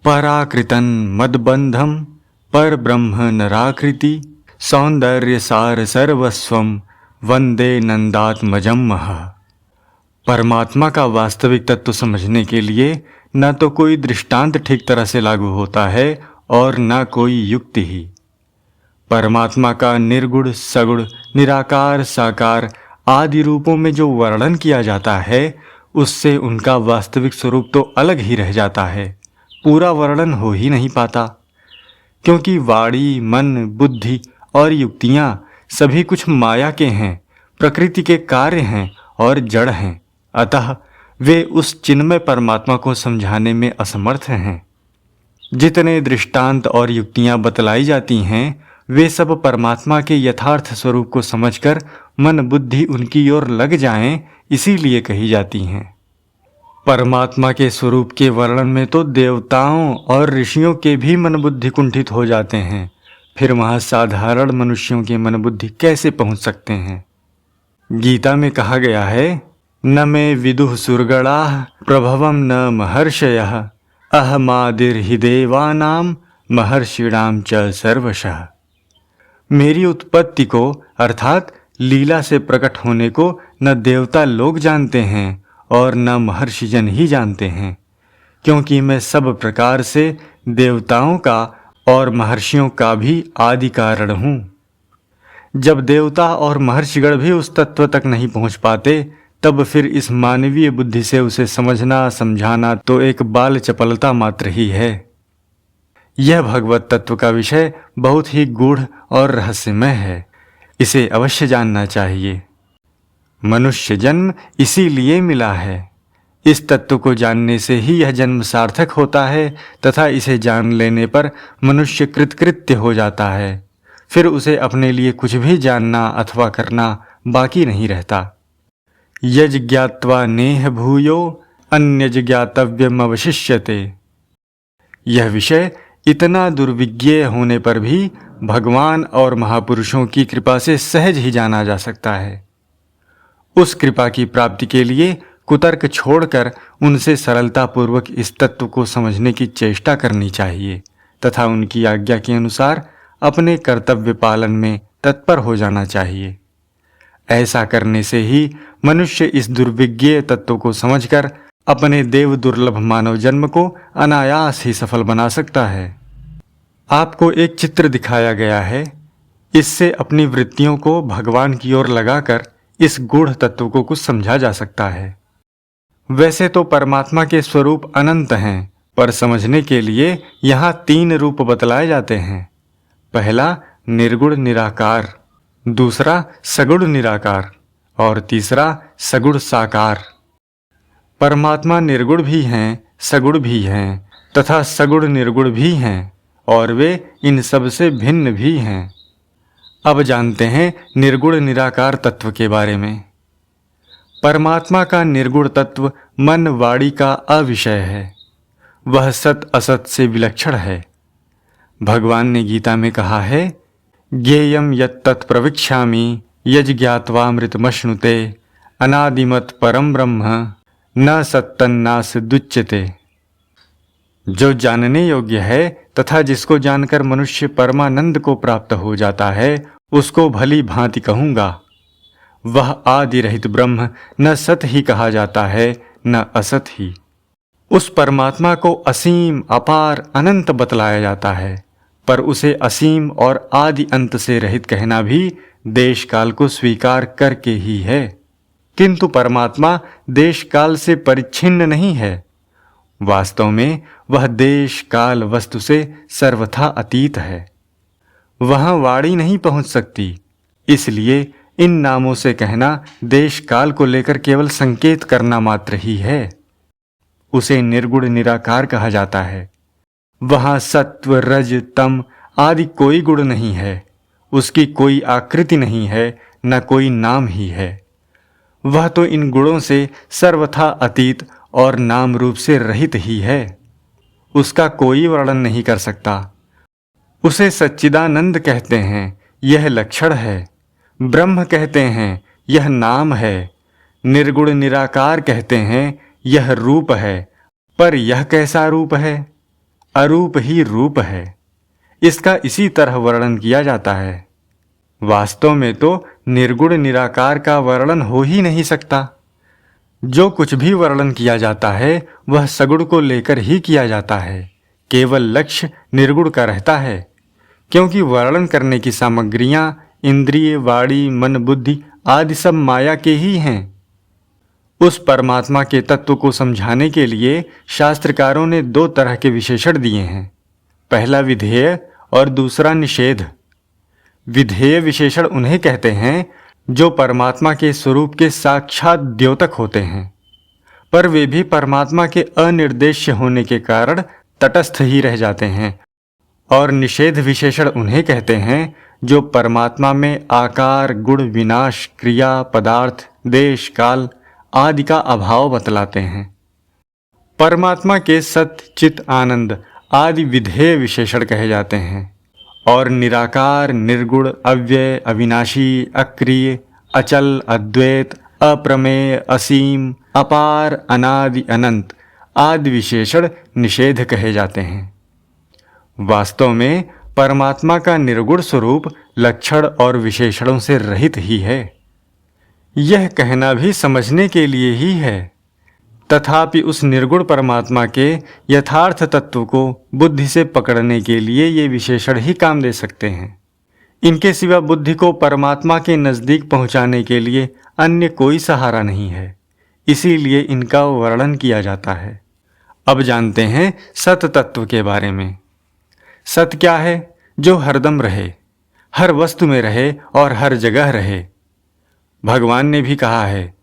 पराकृतं मदबंधम पर ब्रह्म नराकृति सौंदर्य सार सर्वस्वम वंदे नंदात्मजम मह। परमात्मा का वास्तविक तत्व समझने के लिए न तो कोई दृष्टांत ठीक तरह से लागू होता है और न कोई युक्ति ही। परमात्मा का निर्गुण सगुण निराकार साकार आदि रूपों में जो वर्णन किया जाता है उससे उनका वास्तविक स्वरूप तो अलग ही रह जाता है, पूरा वर्णन हो ही नहीं पाता। क्योंकि वाणी मन बुद्धि और युक्तियाँ सभी कुछ माया के हैं, प्रकृति के कार्य हैं और जड़ हैं, अतः वे उस चिन्मय परमात्मा को समझाने में असमर्थ हैं। जितने दृष्टांत और युक्तियाँ बतलाई जाती हैं वे सब परमात्मा के यथार्थ स्वरूप को समझकर मन बुद्धि उनकी ओर लग जाएं, इसीलिए कही जाती हैं। परमात्मा के स्वरूप के वर्णन में तो देवताओं और ऋषियों के भी मन बुद्धि कुंठित हो जाते हैं, फिर वहाँ साधारण मनुष्यों के मन बुद्धि कैसे पहुँच सकते हैं। गीता में कहा गया है, न मे विदुः सुरगणाः प्रभवं न महर्षयः अहमादिर्हि देवानां महर्षिणां च सर्वशः। मेरी उत्पत्ति को अर्थात लीला से प्रकट होने को न देवता लोग जानते हैं और न महर्षिजन ही जानते हैं, क्योंकि मैं सब प्रकार से देवताओं का और महर्षियों का भी आदि कारण हूँ। जब देवता और महर्षिगण भी उस तत्व तक नहीं पहुँच पाते तब फिर इस मानवीय बुद्धि से उसे समझना समझाना तो एक बाल चपलता मात्र ही है। यह भगवत तत्व का विषय बहुत ही गूढ़ और रहस्यमय है, इसे अवश्य जानना चाहिए। मनुष्य जन्म इसीलिए मिला है। इस तत्व को जानने से ही यह जन्म सार्थक होता है तथा इसे जान लेने पर मनुष्य कृतकृत्य हो जाता है। फिर उसे अपने लिए कुछ भी जानना अथवा करना बाकी नहीं रहता। यज ज्ञात्वा नेह भूयो अन्यज ज्ञातव्यमवशिष्यते। यह विषय इतना दुर्विज्ञेय होने पर भी भगवान और महापुरुषों की कृपा से सहज ही जाना जा सकता है। उस कृपा की प्राप्ति के लिए कुतर्क छोड़कर उनसे सरलतापूर्वक इस तत्व को समझने की चेष्टा करनी चाहिए तथा उनकी आज्ञा के अनुसार अपने कर्तव्य पालन में तत्पर हो जाना चाहिए। ऐसा करने से ही मनुष्य इस दुर्विज्ञेय तत्व को समझकर अपने देव दुर्लभ मानव जन्म को अनायास ही सफल बना सकता है। आपको एक चित्र दिखाया गया है, इससे अपनी वृत्तियों को भगवान की ओर लगाकर इस गूढ़ तत्व को कुछ समझा जा सकता है। वैसे तो परमात्मा के स्वरूप अनंत हैं, पर समझने के लिए यहाँ 3 रूप बतलाए जाते हैं। पहला निर्गुण निराकार, दूसरा सगुण निराकार और तीसरा सगुण साकार। परमात्मा निर्गुण भी हैं, सगुण भी हैं तथा सगुण निर्गुण भी हैं और वे इन सब से भिन्न भी हैं। अब जानते हैं निर्गुण निराकार तत्व के बारे में। परमात्मा का निर्गुण तत्व मन वाणी का अविषय है, वह सत असत से विलक्षण है। भगवान ने गीता में कहा है, ज्ञेयं यत्तत् प्रविक्ष्यामि यज् ज्ञात्वामृतमश्नुते अनादिमत् परम ब्रह्म न सत्तन्नासदुच्यते। जो जानने योग्य है तथा जिसको जानकर मनुष्य परमानंद को प्राप्त हो जाता है उसको भली भांति कहूँगा। वह आदि रहित ब्रह्म न सत ही कहा जाता है न असत ही। उस परमात्मा को असीम अपार अनंत बतलाया जाता है, पर उसे असीम और आदि अंत से रहित कहना भी देश काल को स्वीकार करके ही है। किंतु परमात्मा देश काल से परिच्छिन्न नहीं है। वास्तव में वह देश काल वस्तु से सर्वथा अतीत है। वहाँ वाणी नहीं पहुँच सकती, इसलिए इन नामों से कहना देश काल को लेकर केवल संकेत करना मात्र ही है। उसे निर्गुण निराकार कहा जाता है। वहाँ सत्व रज तम आदि कोई गुण नहीं है, उसकी कोई आकृति नहीं है, न कोई नाम ही है। वह तो इन गुणों से सर्वथा अतीत और नाम रूप से रहित ही है। उसका कोई वर्णन नहीं कर सकता। उसे सच्चिदानंद कहते हैं, यह लक्षण है। ब्रह्म कहते हैं, यह नाम है। निर्गुण निराकार कहते हैं, यह रूप है। पर यह कैसा रूप है? अरूप ही रूप है, इसका इसी तरह वर्णन किया जाता है। वास्तव में तो निर्गुण निराकार का वर्णन हो ही नहीं सकता। जो कुछ भी वर्णन किया जाता है वह सगुण को लेकर ही किया जाता है। केवल लक्ष्य निर्गुण का रहता है, क्योंकि वर्णन करने की सामग्रियां इंद्रिय, वाणी, मन, बुद्धि आदि सब माया के ही हैं। उस परमात्मा के तत्व को समझाने के लिए शास्त्रकारों ने दो तरह के विशेषण दिए हैं, पहला विधेय और दूसरा निषेध। विधेय विशेषण उन्हें कहते हैं जो परमात्मा के स्वरूप के साक्षात द्योतक होते हैं, पर वे भी परमात्मा के अनिर्देश्य होने के कारण तटस्थ ही रह जाते हैं। और निषेध विशेषण उन्हें कहते हैं जो परमात्मा में आकार, गुण, विनाश, क्रिया, पदार्थ, देश, काल आदि का अभाव बतलाते हैं। परमात्मा के सत्य, चित, आनंद आदि विधेय विशेषण कहे जाते हैं। और निराकार, निर्गुण, अव्यय, अविनाशी, अक्रिय, अचल, अद्वैत, अप्रमेय, असीम, अपार, अनादि, अनंत आदि विशेषण निषेध कहे जाते हैं। वास्तव में परमात्मा का निर्गुण स्वरूप लक्षण और विशेषणों से रहित ही है। यह कहना भी समझने के लिए ही है। तथापि उस निर्गुण परमात्मा के यथार्थ तत्व को बुद्धि से पकड़ने के लिए ये विशेषण ही काम दे सकते हैं। इनके सिवा बुद्धि को परमात्मा के नज़दीक पहुंचाने के लिए अन्य कोई सहारा नहीं है, इसीलिए इनका वर्णन किया जाता है। अब जानते हैं सत तत्व के बारे में। सत क्या है? जो हरदम रहे, हर वस्तु में रहे और हर जगह रहे। भगवान ने भी कहा है,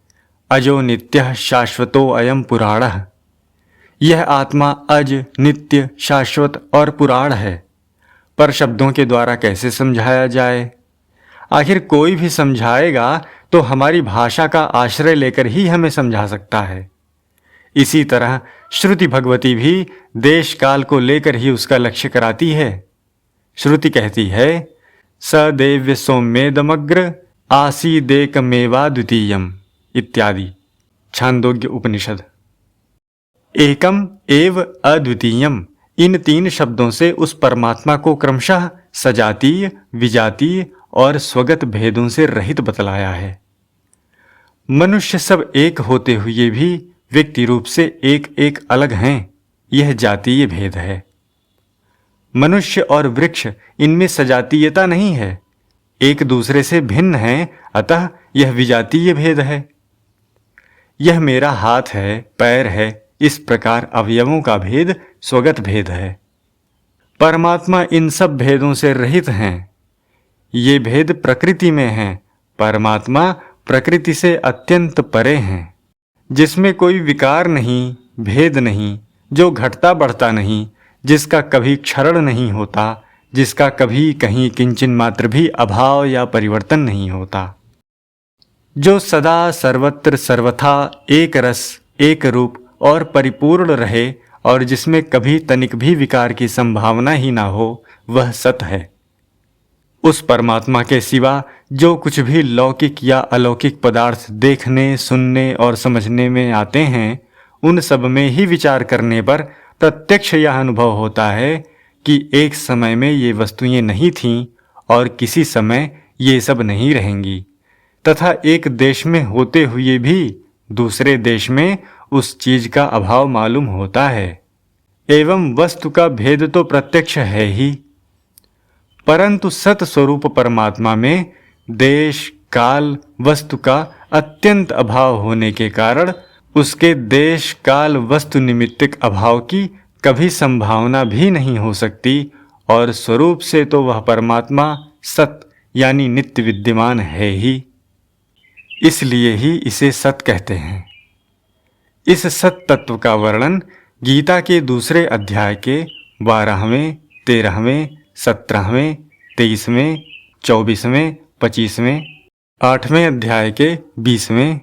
अजो नित्यः शाश्वतो अयम पुराणः। यह आत्मा अज, नित्य, शाश्वत और पुराण है। पर शब्दों के द्वारा कैसे समझाया जाए? आखिर कोई भी समझाएगा तो हमारी भाषा का आश्रय लेकर ही हमें समझा सकता है। इसी तरह श्रुति भगवती भी देश काल को लेकर ही उसका लक्ष्य कराती है। श्रुति कहती है, सदैव सौम्येदमग्र आसीदेकमेवा द्वितीयम् इत्यादि। छांदोग्य उपनिषद। एकम एव अद्वितीयम, इन तीन शब्दों से उस परमात्मा को क्रमशः सजातीय, विजातीय और स्वगत भेदों से रहित बतलाया है। मनुष्य सब एक होते हुए भी व्यक्ति रूप से एक एक अलग हैं, यह जातीय भेद है। मनुष्य और वृक्ष, इनमें सजातीयता नहीं है, एक दूसरे से भिन्न हैं, अतः यह विजातीय भेद है। यह मेरा हाथ है, पैर है, इस प्रकार अवयवों का भेद स्वगत भेद है। परमात्मा इन सब भेदों से रहित हैं। ये भेद प्रकृति में हैं। परमात्मा प्रकृति से अत्यंत परे हैं, जिसमें कोई विकार नहीं, भेद नहीं, जो घटता बढ़ता नहीं, जिसका कभी क्षरण नहीं होता, जिसका कभी कहीं किंचन मात्र भी अभाव या परिवर्तन नहीं होता, जो सदा सर्वत्र सर्वथा एक रस, एक रूप और परिपूर्ण रहे और जिसमें कभी तनिक भी विकार की संभावना ही ना हो, वह सत है। उस परमात्मा के सिवा जो कुछ भी लौकिक या अलौकिक पदार्थ देखने, सुनने और समझने में आते हैं, उन सब में ही विचार करने पर प्रत्यक्ष यह अनुभव होता है कि एक समय में ये वस्तुएं नहीं थीं और किसी समय ये सब नहीं रहेंगी, तथा एक देश में होते हुए भी दूसरे देश में उस चीज का अभाव मालूम होता है। एवं वस्तु का भेद तो प्रत्यक्ष है ही, परंतु सत स्वरूप परमात्मा में देश, काल, वस्तु का अत्यंत अभाव होने के कारण उसके देश, काल, वस्तु निमित्तिक अभाव की कभी संभावना भी नहीं हो सकती और स्वरूप से तो वह परमात्मा सत यानी नित्य विद्यमान है ही। इसलिए ही इसे सत कहते हैं। इस सत तत्व का वर्णन गीता के दूसरे अध्याय के 12वें, 13वें, 17वें, 23वें, 24वें, 25वें, 8वें अध्याय के 20वें,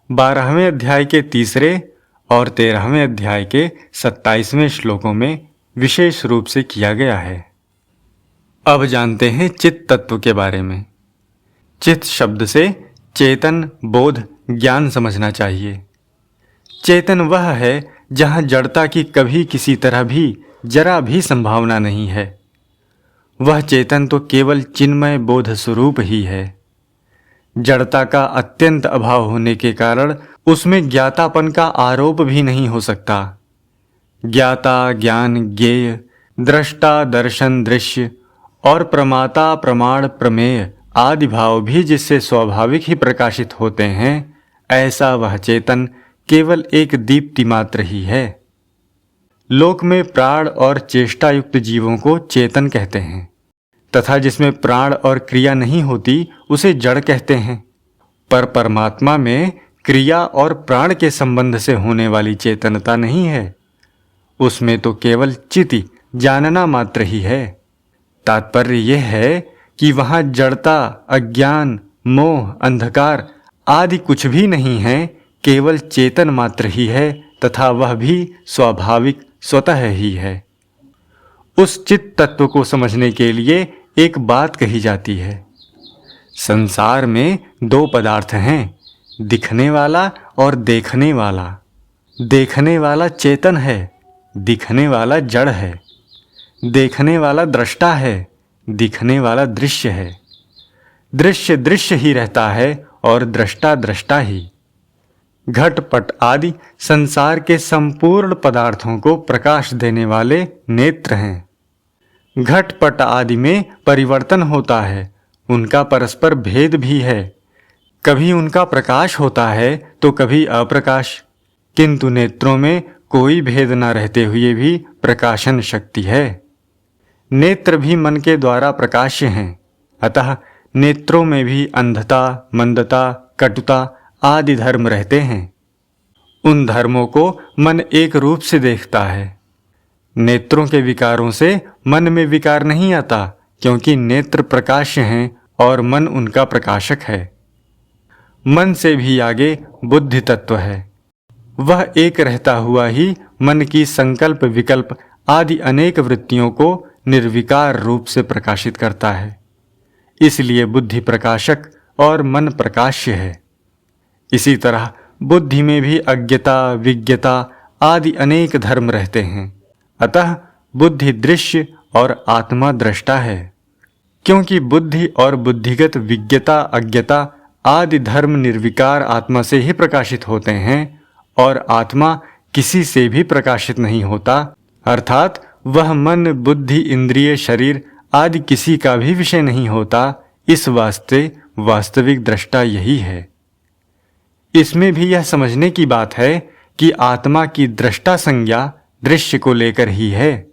12वें अध्याय के तीसरे और 13वें अध्याय के 27वें श्लोकों में विशेष रूप से किया गया है। अब जानते हैं चित्त तत्व के बारे में। चित्त शब्द से चेतन, बोध, ज्ञान समझना चाहिए। चेतन वह है जहाँ जड़ता की कभी किसी तरह भी जरा भी संभावना नहीं है। वह चेतन तो केवल चिन्मय बोध स्वरूप ही है। जड़ता का अत्यंत अभाव होने के कारण उसमें ज्ञातापन का आरोप भी नहीं हो सकता। ज्ञाता, ज्ञान, ज्ञेय, दृष्टा, दर्शन, दृश्य और प्रमाता, प्रमाण, प्रमेय आदि भाव भी जिससे स्वाभाविक ही प्रकाशित होते हैं, ऐसा वह चेतन केवल एक दीप्ति मात्र ही है। लोक में प्राण और चेष्टा युक्त जीवों को चेतन कहते हैं तथा जिसमें प्राण और क्रिया नहीं होती उसे जड़ कहते हैं। पर परमात्मा में क्रिया और प्राण के संबंध से होने वाली चेतनता नहीं है। उसमें तो केवल चिति, जानना मात्र ही है। तात्पर्य यह है कि वहाँ जड़ता, अज्ञान, मोह, अंधकार आदि कुछ भी नहीं है, केवल चेतन मात्र ही है तथा वह भी स्वाभाविक स्वतः ही है। उस चित तत्व को समझने के लिए एक बात कही जाती है। संसार में दो पदार्थ हैं, दिखने वाला और देखने वाला। देखने वाला चेतन है, दिखने वाला जड़ है। देखने वाला दृष्टा है, दिखने वाला दृश्य है। दृश्य दृश्य ही रहता है और दृष्टा दृष्टा ही। घट पट आदि संसार के संपूर्ण पदार्थों को प्रकाश देने वाले नेत्र हैं। घट पट आदि में परिवर्तन होता है, उनका परस्पर भेद भी है। कभी उनका प्रकाश होता है तो कभी अप्रकाश, किंतु नेत्रों में कोई भेद न रहते हुए भी प्रकाशन शक्ति है। नेत्र भी मन के द्वारा प्रकाश्य हैं, अतः नेत्रों में भी अंधता, मंदता, कटुता आदि धर्म रहते हैं। उन धर्मों को मन एक रूप से देखता है। नेत्रों के विकारों से मन में विकार नहीं आता, क्योंकि नेत्र प्रकाश्य हैं और मन उनका प्रकाशक है। मन से भी आगे बुद्धि तत्व है। वह एक रहता हुआ ही मन की संकल्प, विकल्प आदि अनेक वृत्तियों को निर्विकार रूप से प्रकाशित करता है। इसलिए बुद्धि प्रकाशक और मन प्रकाश्य है। इसी तरह बुद्धि में भी अज्ञता, विज्ञता आदि अनेक धर्म रहते हैं, अतः बुद्धि दृश्य और आत्मा दृष्टा है। क्योंकि बुद्धि और बुद्धिगत विज्ञता, अज्ञता आदि धर्म निर्विकार आत्मा से ही प्रकाशित होते हैं और आत्मा किसी से भी प्रकाशित नहीं होता, अर्थात वह मन, बुद्धि, इंद्रिय, शरीर आदि किसी का भी विषय नहीं होता। इस वास्ते वास्तविक दृष्टा यही है। इसमें भी यह समझने की बात है कि आत्मा की दृष्टा संज्ञा दृश्य को लेकर ही है।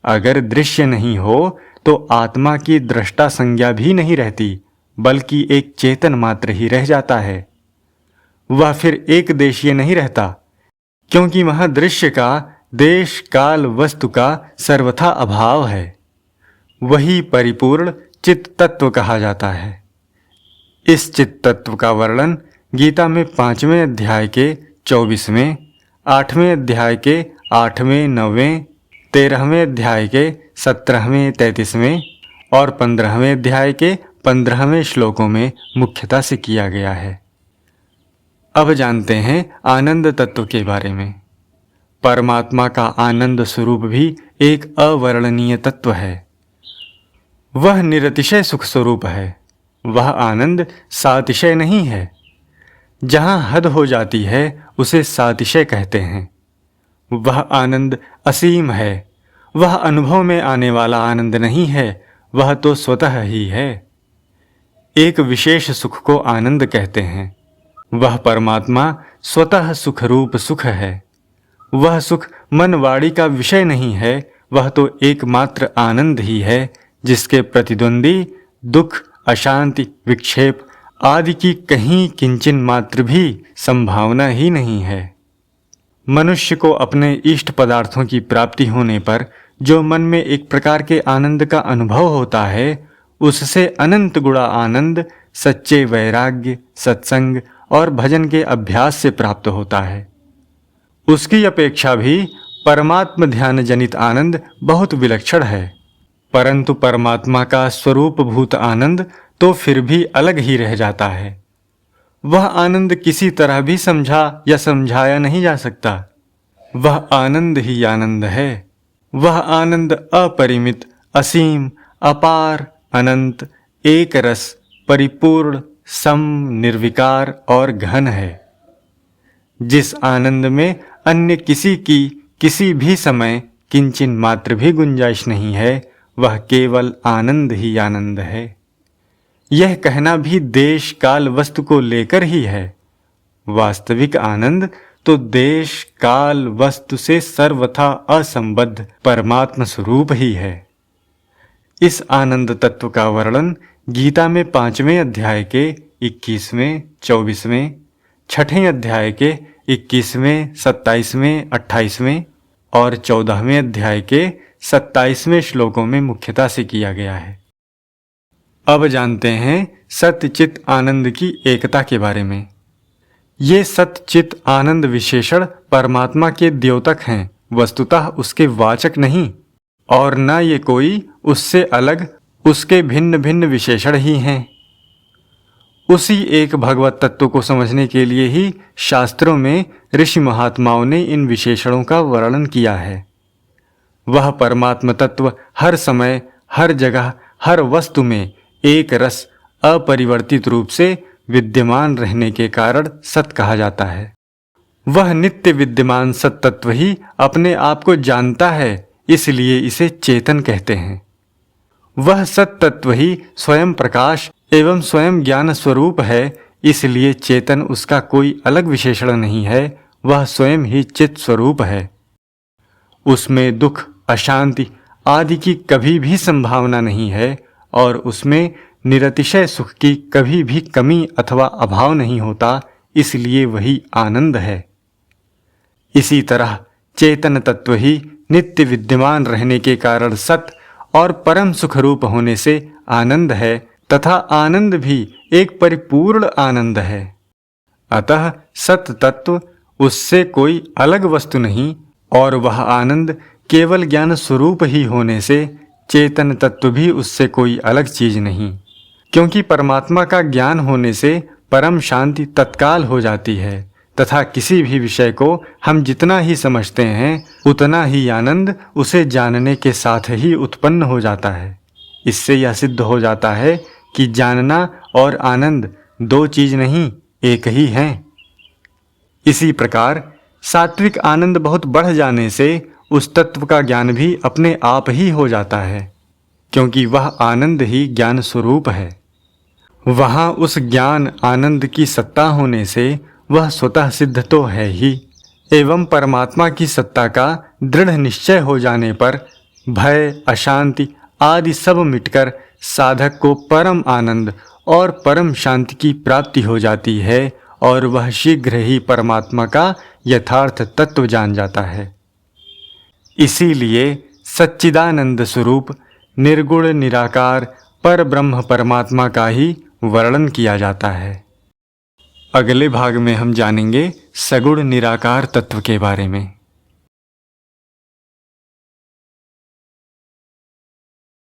अगर दृश्य नहीं हो तो आत्मा की दृष्टा संज्ञा भी नहीं रहती, बल्कि एक चेतन मात्र ही रह जाता है। वह फिर एक देशीय नहीं रहता, क्योंकि वह दृश्य का देश, काल, वस्तु का सर्वथा अभाव है। वही परिपूर्ण चित्त तत्व कहा जाता है। इस चित्त तत्व का वर्णन गीता में 5वें अध्याय के 24वें, 8वें अध्याय के 8वें, 9वें, 13वें अध्याय के 17वें, 33वें और 15वें अध्याय के 15वें श्लोकों में मुख्यता से किया गया है। अब जानते हैं आनंद तत्व के बारे में। परमात्मा का आनंद स्वरूप भी एक अवर्णनीय तत्व है। वह निरतिशय सुख स्वरूप है। वह आनंद सातिशय नहीं है। जहाँ हद हो जाती है उसे सातिशय कहते हैं। वह आनंद असीम है। वह अनुभव में आने वाला आनंद नहीं है, वह तो स्वतः ही है। एक विशेष सुख को आनंद कहते हैं। वह परमात्मा स्वतः सुख रूप सुख है। वह सुख मन वाणी का विषय नहीं है, वह तो एकमात्र आनंद ही है, जिसके प्रतिद्वंदी दुख, अशांति, विक्षेप आदि की कहीं किंचिन मात्र भी संभावना ही नहीं है। मनुष्य को अपने इष्ट पदार्थों की प्राप्ति होने पर जो मन में एक प्रकार के आनंद का अनुभव होता है, उससे अनंत गुणा आनंद सच्चे वैराग्य, सत्संग और भजन के अभ्यास से प्राप्त होता है। उसकी अपेक्षा भी परमात्म ध्यान जनित आनंद बहुत विलक्षण है, परंतु परमात्मा का स्वरूप भूत आनंद तो फिर भी अलग ही रह जाता है। वह आनंद किसी तरह भी समझा या समझाया नहीं जा सकता। वह आनंद ही आनंद है। वह आनंद अपरिमित, असीम, अपार, अनंत, एक रस, परिपूर्ण, सम, निर्विकार और घन है। जिस आनंद में अन्य किसी की किसी भी समय किंचिन मात्र भी गुंजाइश नहीं है, वह केवल आनंद ही आनंद है। यह कहना भी देश काल वस्तु को लेकर ही है। वास्तविक आनंद तो देश काल वस्तु से सर्वथा असंबद्ध परमात्म स्वरूप ही है। इस आनंद तत्व का वर्णन गीता में 5वें अध्याय के 21वें, 24वें, 6ठे अध्याय के 21वें, 27वें, 28वें और 14वें अध्याय के 27वें श्लोकों में मुख्यता से किया गया है। अब जानते हैं सत्चित आनंद की एकता के बारे में। ये सत्चित आनंद विशेषण परमात्मा के द्योतक हैं, वस्तुतः उसके वाचक नहीं, और न ये कोई उससे अलग, उसके भिन्न भिन्न विशेषण ही हैं। उसी एक भगवत तत्व को समझने के लिए ही शास्त्रों में ऋषि महात्माओं ने इन विशेषणों का वर्णन किया है। वह परमात्म तत्व हर समय, हर जगह, हर वस्तु में एक रस अपरिवर्तित रूप से विद्यमान रहने के कारण सत कहा जाता है। वह नित्य विद्यमान सत तत्व ही अपने आप को जानता है, इसलिए इसे चेतन कहते हैं। वह सत तत्व ही स्वयं प्रकाश एवं स्वयं ज्ञान स्वरूप है, इसलिए चेतन उसका कोई अलग विशेषण नहीं है, वह स्वयं ही चित स्वरूप है। उसमें दुख, अशांति आदि की कभी भी संभावना नहीं है और उसमें निरतिशय सुख की कभी भी कमी अथवा अभाव नहीं होता, इसलिए वही आनंद है। इसी तरह चेतन तत्व ही नित्य विद्यमान रहने के कारण सत और परम सुख रूप होने से आनंद है तथा आनंद भी एक परिपूर्ण आनंद है। अतः सत तत्व उससे कोई अलग वस्तु नहीं और वह आनंद केवल ज्ञान स्वरूप ही होने से चेतन तत्व भी उससे कोई अलग चीज नहीं, क्योंकि परमात्मा का ज्ञान होने से परम शांति तत्काल हो जाती है तथा किसी भी विषय को हम जितना ही समझते हैं उतना ही आनंद उसे जानने के साथ ही उत्पन्न हो जाता है। इससे यह सिद्ध हो जाता है कि जानना और आनंद दो चीज नहीं, एक ही हैं। इसी प्रकार सात्विक आनंद बहुत बढ़ जाने से उस तत्व का ज्ञान भी अपने आप ही हो जाता है, क्योंकि वह आनंद ही ज्ञान स्वरूप है। वहाँ उस ज्ञान आनंद की सत्ता होने से वह स्वतः सिद्ध तो है ही, एवं परमात्मा की सत्ता का दृढ़ निश्चय हो जाने पर भय, अशांति आदि सब मिटकर साधक को परम आनंद और परम शांति की प्राप्ति हो जाती है और वह शीघ्र ही परमात्मा का यथार्थ तत्व जान जाता है। इसीलिए सच्चिदानंद स्वरूप निर्गुण निराकार पर ब्रह्म परमात्मा का ही वर्णन किया जाता है। अगले भाग में हम जानेंगे सगुण निराकार तत्व के बारे में।